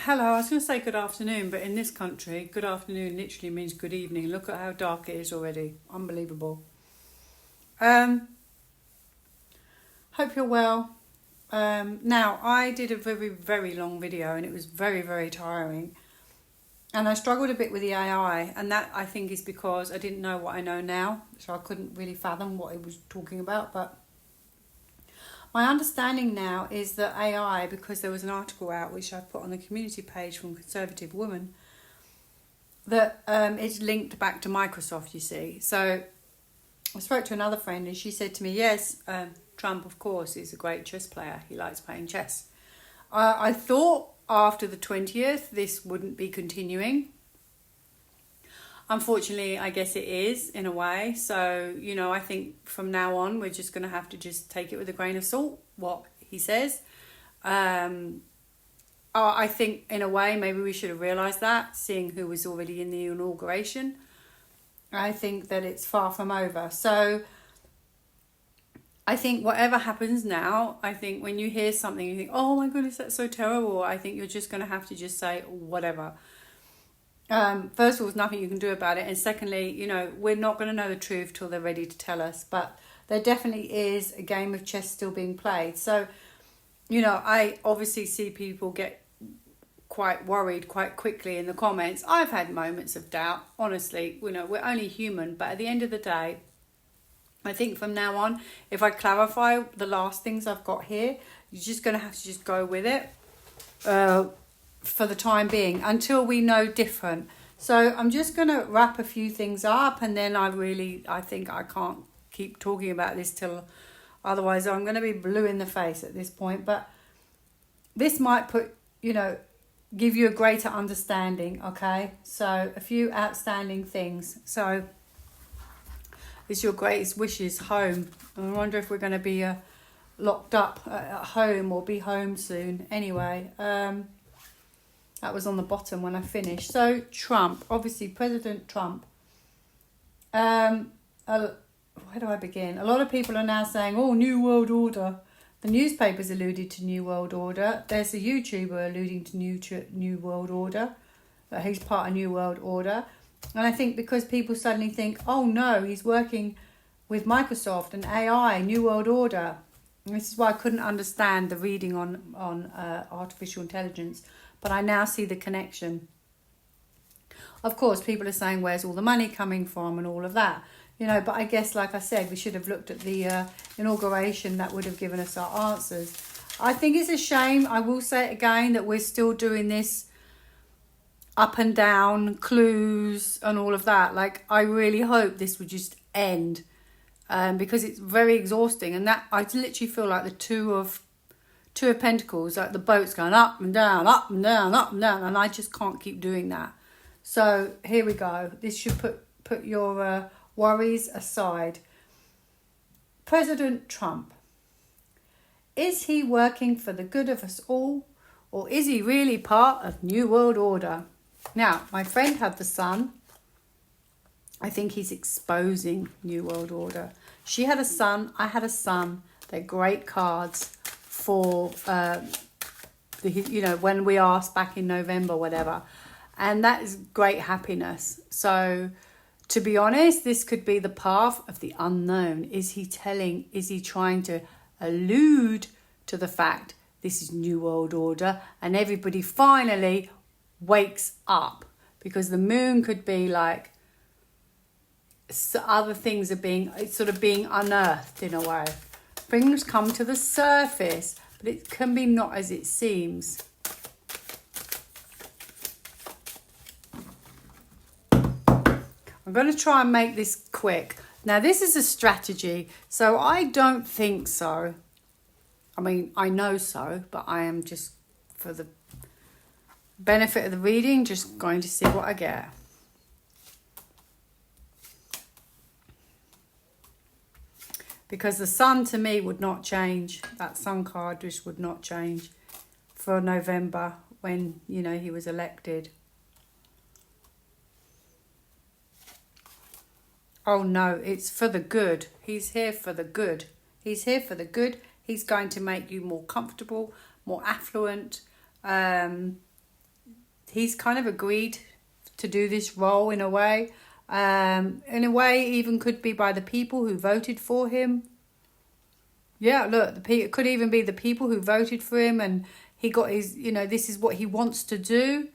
Hello, I was going to say good afternoon, but in this country, good afternoon literally means good evening. Look at how dark it is already. Unbelievable. Hope you're well. Now, I did a very, very long video and it was very, very tiring. And I struggled a bit with the AI, and that I think is because I didn't know what I know now, so I couldn't really fathom what it was talking about. But my understanding now is that AI, because there was an article out which I put on the community page from Conservative Woman, that it's linked back to Microsoft, you see. So I spoke to another friend and she said to me, yes, Trump, of course, is a great chess player. He likes playing chess. I thought after the 20th this wouldn't be continuing. Unfortunately, I guess it is in a way. So, I think from now on we're just going to have to just take it with a grain of salt, what he says. I think in a way maybe we should have realised that, seeing who was already in the inauguration. I think that it's far from over. So I think whatever happens now, I think when you hear something, you think, oh my goodness, that's so terrible. I think you're just going to have to just say whatever. First of all, there's nothing you can do about it. And secondly, we're not going to know the truth till they're ready to tell us. But there definitely is a game of chess still being played. So, I obviously see people get quite worried quite quickly in the comments. I've had moments of doubt, honestly. We're only human. But at the end of the day, I think from now on, if I clarify the last things I've got here, you're just going to have to just go with it for the time being until we know different. So I'm just going to wrap a few things up, and then I think I can't keep talking about this till otherwise I'm going to be blue in the face at this point. But this might give you a greater understanding, okay? So a few outstanding things. So it's your greatest wishes home. I wonder if we're going to be locked up at home or be home soon. Anyway, that was on the bottom when I finished. So Trump, obviously President Trump. Where do I begin? A lot of people are now saying, oh, New World Order. The newspapers alluded to New World Order. There's a YouTuber alluding to New World Order. He's part of New World Order. And I think because people suddenly think, oh no, he's working with Microsoft and AI, New World Order. And this is why I couldn't understand the reading on artificial intelligence. But I now see the connection. Of course, people are saying, where's all the money coming from and all of that. But I guess, like I said, we should have looked at the inauguration. That would have given us our answers. I think it's a shame, I will say it again, that we're still doing this up and down, clues and all of that. Like, I really hope this would just end because it's very exhausting. And that I literally feel like the two of Pentacles, like the boat's going up and down, up and down, up and down. And I just can't keep doing that. So here we go. This should put your worries aside. President Trump. Is he working for the good of us all? Or is he really part of New World Order? Now, my friend had the Sun. I think he's exposing New World Order. She had a Sun. I had a Sun. They're great cards for, when we asked back in November, whatever. And that is great happiness. So, to be honest, this could be the path of the unknown. Is he trying to allude to the fact this is New World Order and everybody finally wakes up? Because the moon could be like other things are being unearthed in a way. Things come to the surface, but it can be not as it seems. I'm going to try and make this quick. Now, this is a strategy, so I don't think so. I mean, I know so, but I am just, for the benefit of the reading, just going to see what I get. Because the Sun, to me, would not change. That Sun card just would not change for November when, he was elected. Oh no, it's for the good. He's here for the good. He's here for the good. He's going to make you more comfortable, more affluent. he's kind of agreed to do this role in a way. In a way, even could be by the people who voted for him. Yeah, look, it could even be the people who voted for him, and he got his, this is what he wants to do.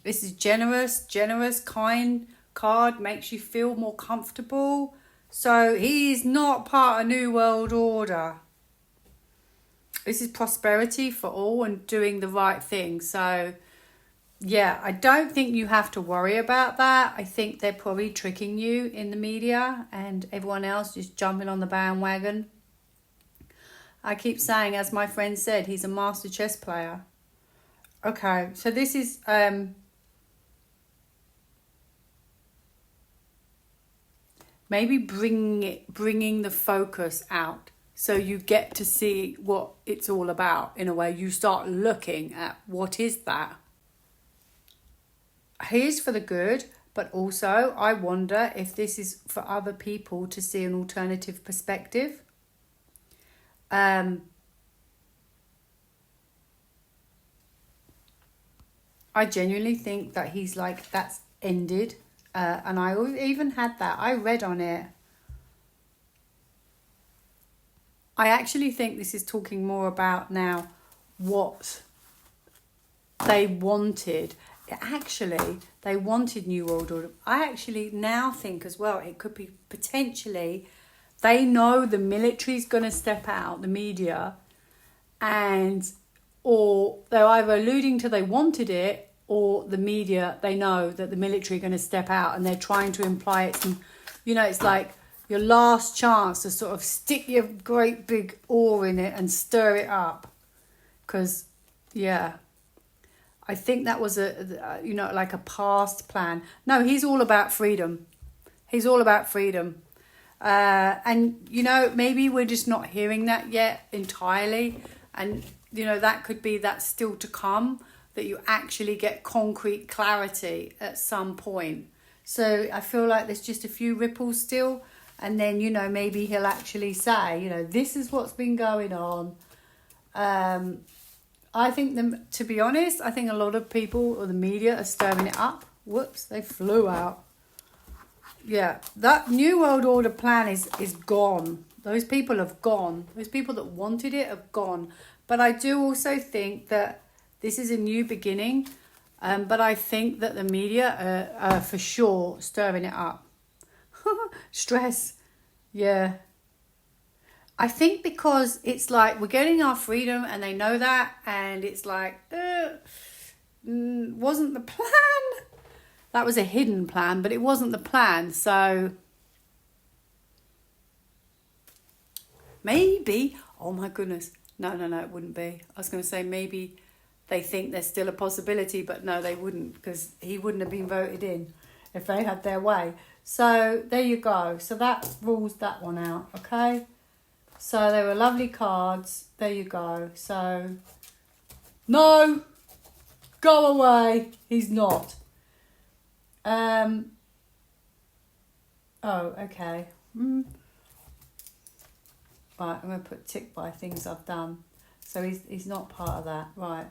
This is generous, kind card, makes you feel more comfortable. So he is not part of New World Order. This is prosperity for all and doing the right thing. So, yeah, I don't think you have to worry about that. I think they're probably tricking you in the media and everyone else just jumping on the bandwagon. I keep saying, as my friend said, he's a master chess player. Okay, so this is maybe bringing the focus out so you get to see what it's all about. In a way, you start looking at what is that. Here's for the good, but also I wonder if this is for other people to see an alternative perspective. I genuinely think that he's like, that's ended. And I even had that. I read on it. I actually think this is talking more about now what they wanted. Actually, they wanted New World Order. I actually now think as well, it could be potentially, they know the military's going to step out, the media, or they're either alluding to they wanted it, or the media, they know that the military are going to step out and they're trying to imply it's, it's like your last chance to sort of stick your great big oar in it and stir it up. Because, yeah, I think that was like a past plan. No, he's all about freedom. He's all about freedom. And, maybe we're just not hearing that yet entirely. And, that could be that's still to come, that you actually get concrete clarity at some point. So I feel like there's just a few ripples still. And then, maybe he'll actually say, this is what's been going on. I think, to be honest, I think a lot of people or the media are stirring it up. Whoops, they flew out. Yeah, that New World Order plan is gone. Those people have gone. Those people that wanted it have gone. But I do also think that this is a new beginning. But I think that the media are for sure stirring it up. Stress. Yeah. I think because it's like we're getting our freedom and they know that. And it's like, wasn't the plan. That was a hidden plan, but it wasn't the plan. So maybe, oh my goodness. No, it wouldn't be. I was going to say maybe they think there's still a possibility, but no, they wouldn't, because he wouldn't have been voted in if they had their way. So there you go. So that rules that one out, okay? So they were lovely cards. There you go. So, no, go away. He's not. Oh, okay. Right, I'm going to put tick by things I've done. So he's not part of that. Right.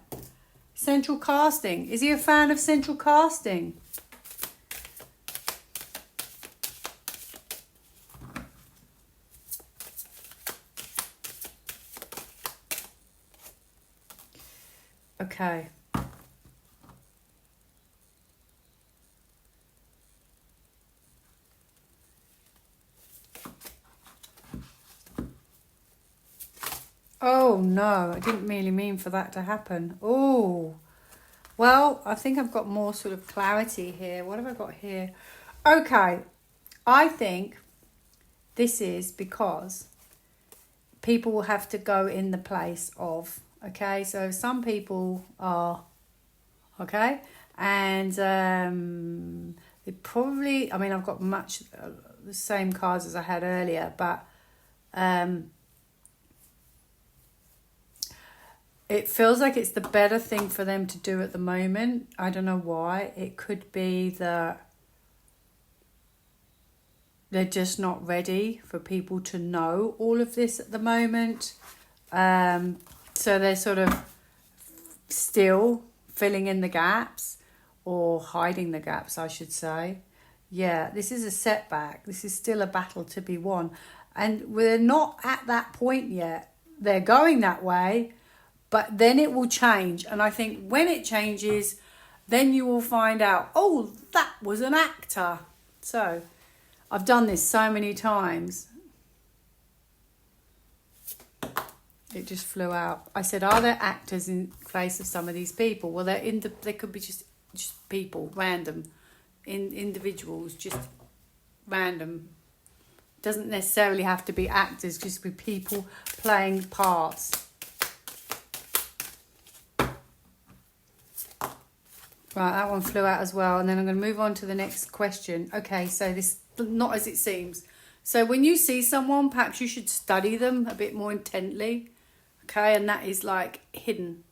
Central casting. Is he a fan of central casting? Okay. Oh no, I didn't really mean for that to happen. Oh, well, I think I've got more sort of clarity here. What have I got here? Okay, I think this is because people will have to go in the place of, okay? So some people are, okay? And they probably, I mean, I've got much the same cards as I had earlier, but it feels like it's the better thing for them to do at the moment. I don't know why. It could be that they're just not ready for people to know all of this at the moment. So they're sort of still filling in the gaps. or hiding the gaps, I should say. Yeah, this is a setback. This is still a battle to be won. And we're not at that point yet. They're going that way, but then it will change. And I think when it changes, then you will find out, oh, that was an actor. So I've done this so many times. It just flew out. I said, are there actors in place of some of these people? Well, they could be just people, random, individuals, just random. Doesn't necessarily have to be actors, just be people playing parts. Right, that one flew out as well. And then I'm going to move on to the next question. Okay, so this, not as it seems. So when you see someone, perhaps you should study them a bit more intently. Okay, and that is like hidden.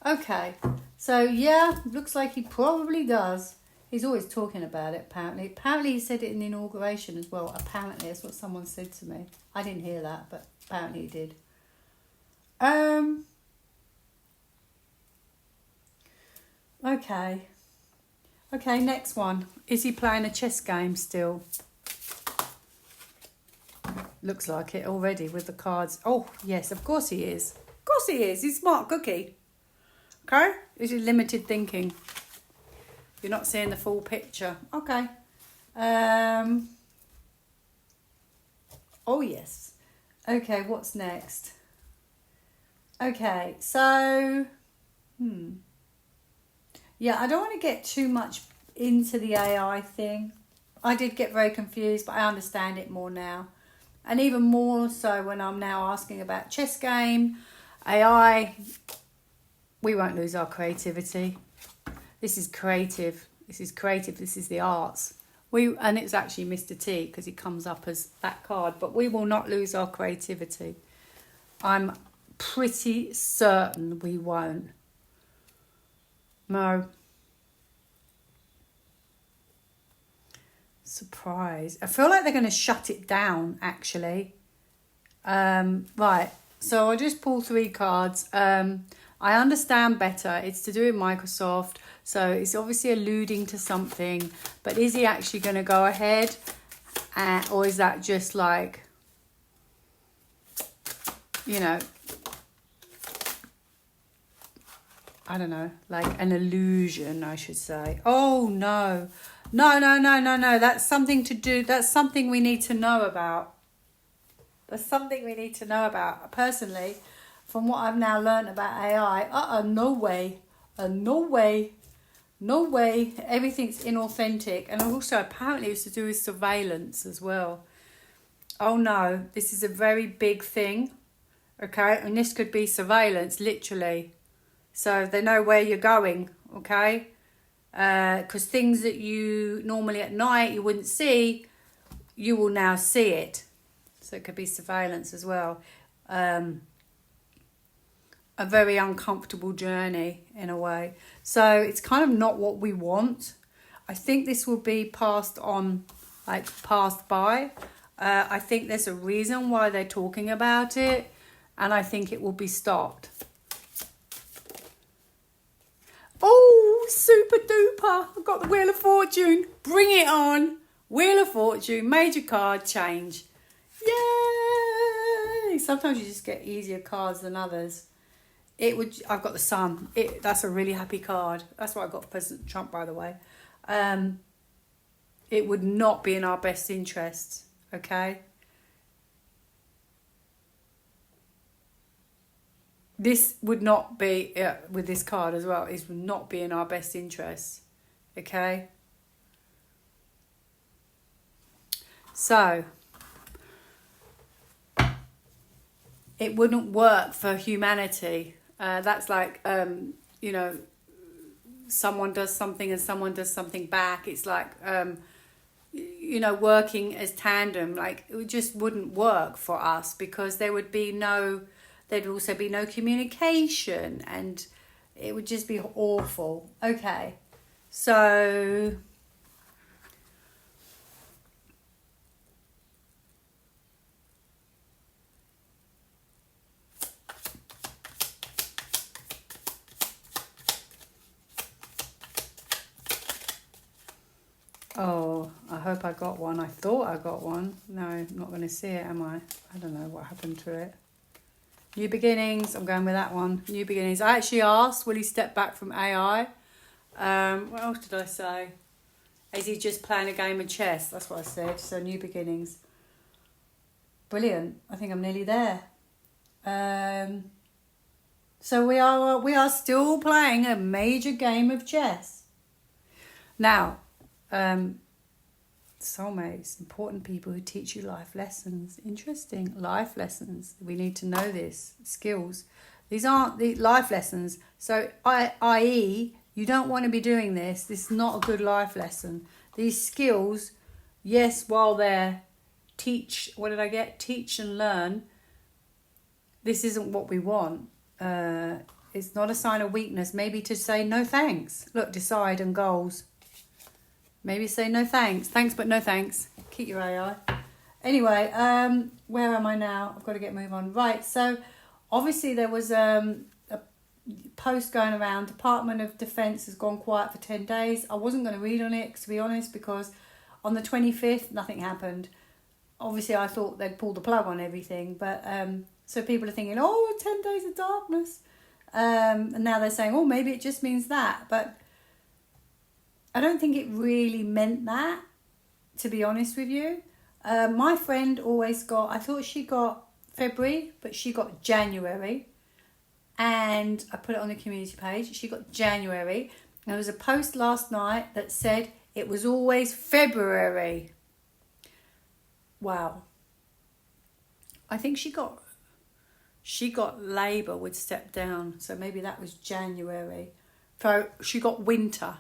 Okay, so yeah, looks like he probably does. He's always talking about it, apparently. Apparently he said it in the inauguration as well. Apparently, that's what someone said to me. I didn't hear that, but apparently he did. Okay. Okay, next one. Is he playing a chess game still? Looks like it already with the cards. Oh, yes, of course he is. Of course he is. He's smart cookie. Okay? This is limited thinking. You're not seeing the full picture. Okay. Oh, yes. Okay, what's next? Okay, so... Yeah, I don't want to get too much into the AI thing. I did get very confused, but I understand it more now. And even more so when I'm now asking about chess game, AI, we won't lose our creativity. This is creative. This is creative. This is the arts. And it's actually Mr. T because he comes up as that card. But we will not lose our creativity. I'm pretty certain we won't. No. Surprise. I feel like they're going to shut it down, actually. Right. So I'll just pull 3 cards. I understand better. It's to do with Microsoft. So it's obviously alluding to something. But is he actually going to go ahead? Or is that just like, you know, I don't know, like an illusion, I should say. Oh, no. No. That's something to do. That's something we need to know about. There's something we need to know about. Personally, from what I've now learned about AI, no way. No way. No way. Everything's inauthentic. And also, apparently, it's to do with surveillance as well. Oh, no. This is a very big thing. Okay? And this could be surveillance, literally. So they know where you're going. Okay? Because things that you normally at night you wouldn't see, you will now see it. So it could be surveillance as well. A very uncomfortable journey in a way. So it's kind of not what we want. I think this will be passed on, like passed by. I think there's a reason why they're talking about it. And I think it will be stopped. Oh, super duper. I've got the Wheel of Fortune. Bring it on. Wheel of Fortune, major card change. Yay! Sometimes you just get easier cards than others. I've got the Sun. That's a really happy card. That's what I got for President Trump, by the way. It would not be in our best interests, okay? This would not be, with this card as well, it would not be in our best interests, okay? So, it wouldn't work for humanity. That's like, you know, someone does something and someone does something back. It's like, you know, working as tandem. Like, it just wouldn't work for us because there'd also be no communication and it would just be awful. Okay, so... Oh, I hope I got one. I thought I got one. No, I'm not going to see it, am I? I don't know what happened to it. New beginnings. I'm going with that one. New beginnings. I actually asked, will he step back from AI? What else did I say? Is he just playing a game of chess? That's what I said. So new beginnings. Brilliant. I think I'm nearly there. So we are still playing a major game of chess. Now, soulmates, important people who teach you life lessons. Interesting. Life lessons. We need to know this. Skills. These aren't the life lessons. So, i.e., you don't want to be doing this. This is not a good life lesson. These skills, yes, while they're teach and learn, this isn't what we want. It's not a sign of weakness. Maybe to say no thanks. Look, decide and goals. Maybe say no thanks. Thanks, but no thanks. Keep your AI. Anyway, where am I now? I've got to move on. Right, so obviously there was a post going around. Department of Defence has gone quiet for 10 days. I wasn't going to read on it, to be honest, because on the 25th, nothing happened. Obviously, I thought they'd pull the plug on everything. But so people are thinking, 10 days of darkness. And now they're saying, maybe it just means that. But I don't think it really meant that, to be honest with you. My friend always I thought she got February, but she got January. And I put it on the community page. She got January. There was a post last night that said it was always February. Wow. I think she got Labour would step down. So maybe that was January. So she got winter.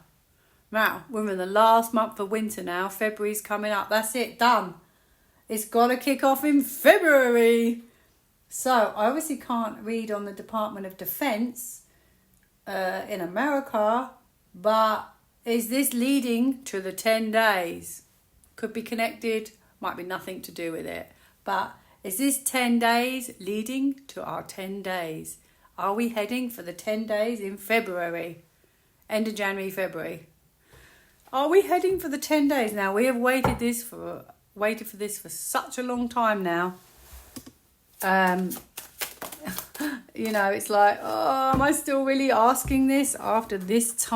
Now, we're in the last month of winter now. February's coming up. That's it. Done. It's got to kick off in February. So, I obviously can't read on the Department of Defence in America. But is this leading to the 10 days? Could be connected. Might be nothing to do with it. But is this 10 days leading to our 10 days? Are we heading for the 10 days in February? End of January, February. Are we heading for the 10 days now? We have waited for this for such a long time now. It's like, am I still really asking this after this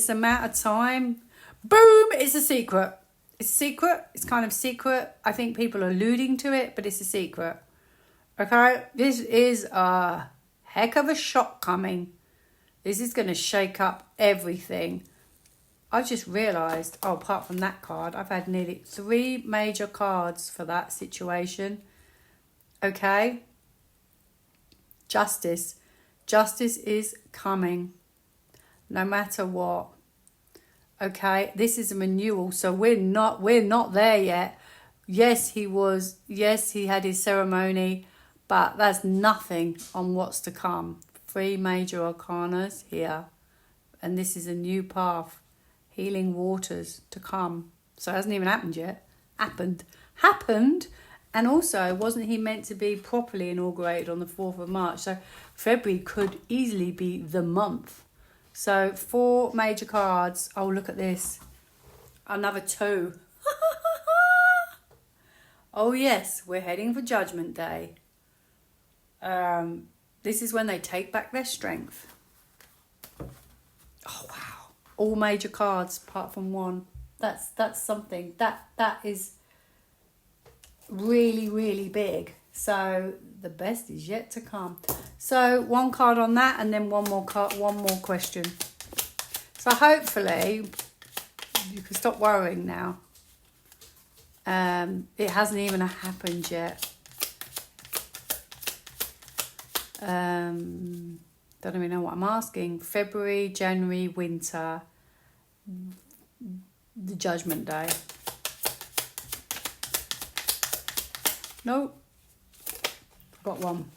amount of time? Boom! It's a secret. It's secret. It's kind of secret. I think people are alluding to it, but it's a secret. Okay? This is a heck of a shock coming. This is going to shake up everything. I've just realised, apart from that card, I've had nearly 3 major cards for that situation. Okay? Justice. Justice is coming. No matter what. Okay? This is a renewal, so we're not there yet. Yes, he had his ceremony, but that's nothing on what's to come. 3 major arcanas here. And this is a new path. Healing waters to come. So it hasn't even happened yet. Happened. And also, wasn't he meant to be properly inaugurated on the 4th of March? So February could easily be the month. So 4 major cards. Oh, look at this. Another 2. Oh, yes. We're heading for Judgment Day. This is when they take back their strength. Oh, wow. All major cards apart from 1. That's something. That is really, really big. So the best is yet to come. So 1 card on that, and then one more question. So hopefully you can stop worrying now. It hasn't even happened yet. Don't even know what I'm asking. February, January, winter, the Judgment Day. Nope. Got 1.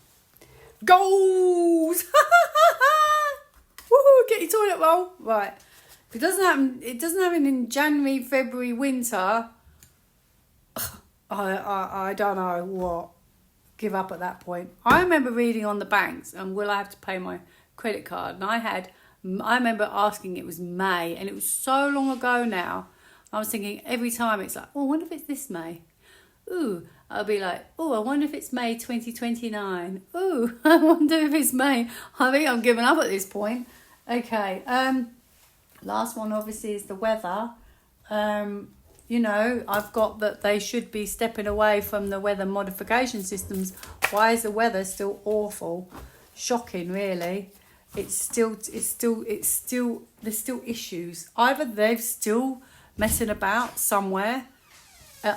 Goals! Woohoo! Get your toilet roll. Right. If it doesn't happen in January, February, winter. I don't know what. Give up at that point. I remember reading on the banks, and will I have to pay my credit card? And I remember asking, it was May, and it was so long ago now I was thinking every time it's like, oh, I wonder if it's this May. Ooh, I'll be like, oh, I wonder if it's May 2029. Ooh, I wonder if it's May. I think I'm giving up at this point. Okay, last one obviously is the weather. You know, I've got that they should be stepping away from the weather modification systems. Why is the weather still awful? Shocking, really. There's still issues. Either they've still messing about somewhere,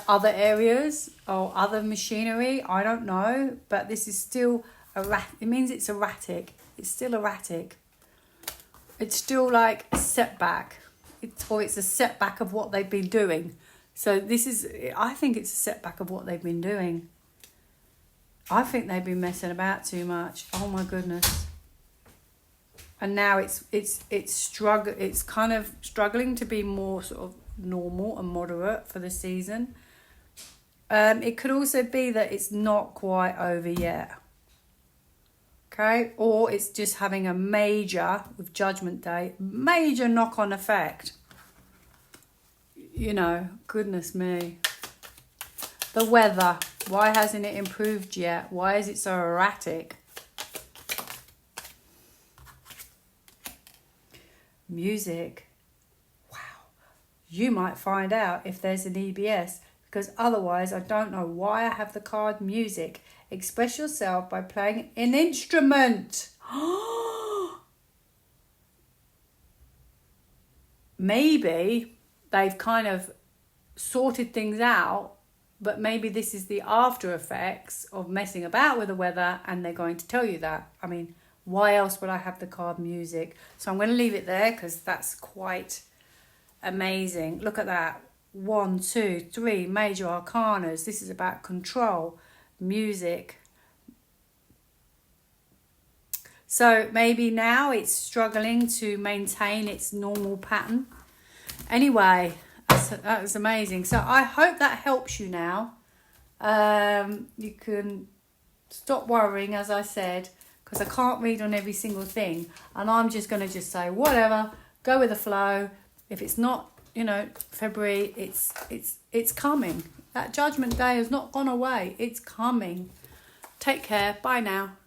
other areas or other machinery. I don't know, but this is still it means it's erratic. It's still erratic. It's still like a setback. It's a setback of what they've been doing. So I think it's a setback of what they've been doing. I think they've been messing about too much. Oh my goodness. And now it's kind of struggling to be more sort of normal and moderate for the season. It could also be that it's not quite over yet. Okay, or it's just having a major, with Judgment Day, major knock-on effect. You know, goodness me. The weather, why hasn't it improved yet? Why is it so erratic? Music. Wow. You might find out if there's an EBS, because otherwise I don't know why I have the card music. Express yourself by playing an instrument. Maybe they've kind of sorted things out, but maybe this is the after effects of messing about with the weather, and they're going to tell you that. I mean, why else would I have the card music? So I'm going to leave it there because that's quite amazing. Look at that. 1, 2, 3 major arcanas. This is about control, music. So maybe now it's struggling to maintain its normal pattern. Anyway, that was amazing. So I hope that helps you now. You can stop worrying, as I said, because I can't read on every single thing. And I'm just going to just say, whatever, go with the flow. If it's not, February, it's coming. That Judgment Day has not gone away. It's coming. Take care. Bye now.